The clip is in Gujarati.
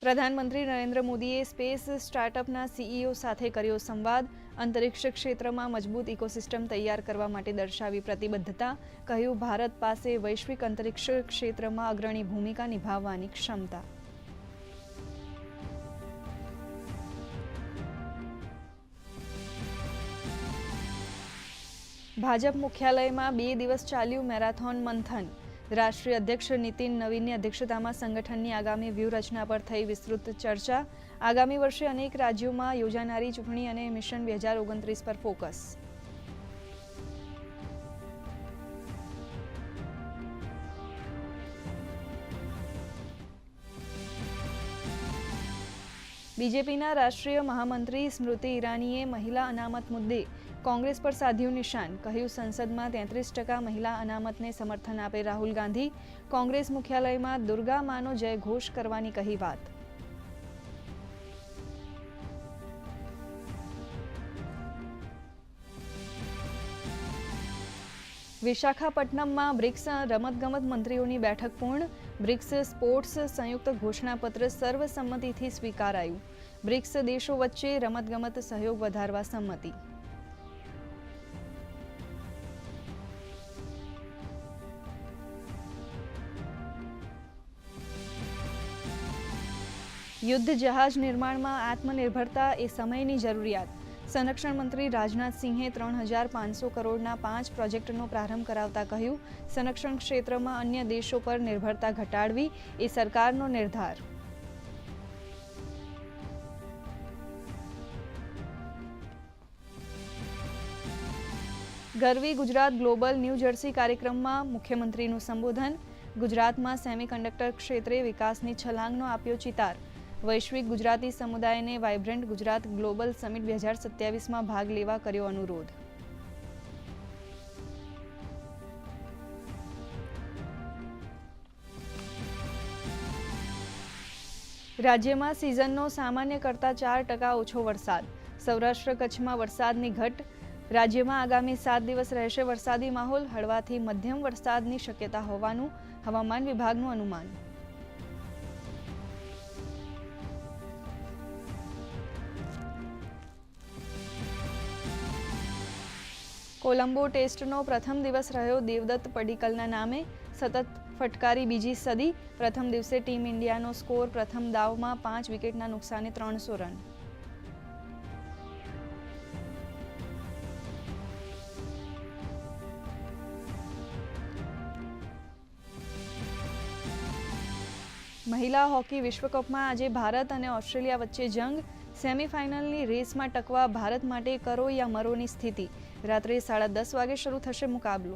પ્રધાનમંત્રી નરેન્દ્ર મોદીએ સ્પેસ સ્ટાર્ટઅપના સીઈઓ સાથે કર્યો સંવાદ. અંતરિક્ષ ક્ષેત્રમાં મજબૂત ઇકોસિસ્ટમ તૈયાર કરવા માટે દર્શાવી પ્રતિબદ્ધતા. કહ્યું, ભારત પાસે વૈશ્વિક અંતરિક્ષ ક્ષેત્રમાં અગ્રણી ભૂમિકા નિભાવવાની ક્ષમતા. ભાજપ મુખ્યાલયમાં 2 દિવસ ચાલ્યું મેરાથોન મંથન. રાષ્ટ્રીય અધ્યક્ષ નીતિન નવીનની અધ્યક્ષતામાં સંગઠનની આગામી વ્યૂહરચના પર થઈ વિસ્તૃત ચર્ચા. આગામી વર્ષે અનેક રાજ્યોમાં યોજાનારી ચૂંટણી અને મિશન 2029 પર ફોકસ. બીજેપીના રાષ્ટ્રીય મહામંત્રી સ્મૃતિ ઈરાનીએ મહિલા અનામત મુદ્દે કોંગ્રેસ પર સાધ્યું નિશાન. કહ્યું, સંસદમાં 33% મહિલા અનામતને સમર્થન આપે રાહુલ ગાંધી. કોંગ્રેસ મુખ્યાલયમાં દુર્ગા માનો જય ઘોષ કરવાની કહી વાત. વિશાખાપટ્ટનમમાં બ્રિક્સ રમતગમત મંત્રીઓની બેઠક પૂર્ણ. બ્રિક્સ સ્પોર્ટ્સ સંયુક્ત ઘોષણાપત્ર સર્વસંમતિથી સ્વીકારાયું. બ્રિક્સ દેશો વચ્ચે રમતગમત સહયોગ વધારવા સંમતિ. યુદ્ધ જહાજ નિર્માણમાં આત્મનિર્ભરતા એ સમયની જરૂરિયાત. સંરક્ષણ મંત્રી રાજનાથસિંહે 3500 કરોડના 5 પ્રોજેક્ટનો પ્રારંભ કરાવતા કહ્યું, સંરક્ષણ ક્ષેત્રમાં અન્ય દેશો પર નિર્ભરતા ઘટાડવી એ સરકારનો નિર્ધાર. ગરવી ગુજરાત ગ્લોબલ ન્યૂ જર્સી કાર્યક્રમમાં મુખ્યમંત્રીનું સંબોધન. ગુજરાતમાં સેમિકન્ડક્ટર ક્ષેત્રે વિકાસની છલાંગનો આપ્યો ચિતાર. વૈશ્વિક ગુજરાતી સમુદાયને વાઇબ્રન્ટ ગુજરાત ગ્લોબલ સમિટ 2027માં ભાગ લેવા કર્યો અનુરોધ. રાજ્યમાં સિઝનનો સામાન્ય કરતાં 4% ઓછો વરસાદ. સૌરાષ્ટ્ર કચ્છમાં વરસાદની ઘટ. રાજ્યમાં આગામી 7 દિવસ રહેશે વરસાદી માહોલ. હળવાથી મધ્યમ વરસાદની શક્યતા હોવાનું હવામાન વિભાગનું અનુમાન. કોલંબો ટેસ્ટનો પ્રથમ દિવસ રહ્યો દેવદત્ત પડીકલના નામે. સતત ફટકારી બીજી સદી. પ્રથમ દિવસે ટીમ ઇન્ડિયાનો સ્કોર. પ્રથમ દાવમાં 5 વિકેટના નુકસાને 300 રન. મહિલા હોકી વિશ્વકપમાં આજે ભારત અને ઓસ્ટ્રેલિયા વચ્ચે જંગ. સેમીફાઇનલની રેસમાં ટકવા ભારત માટે કરો યા મરોની સ્થિતિ. રાત્રે 10:30 વાગે શરૂ થશે મુકાબલો.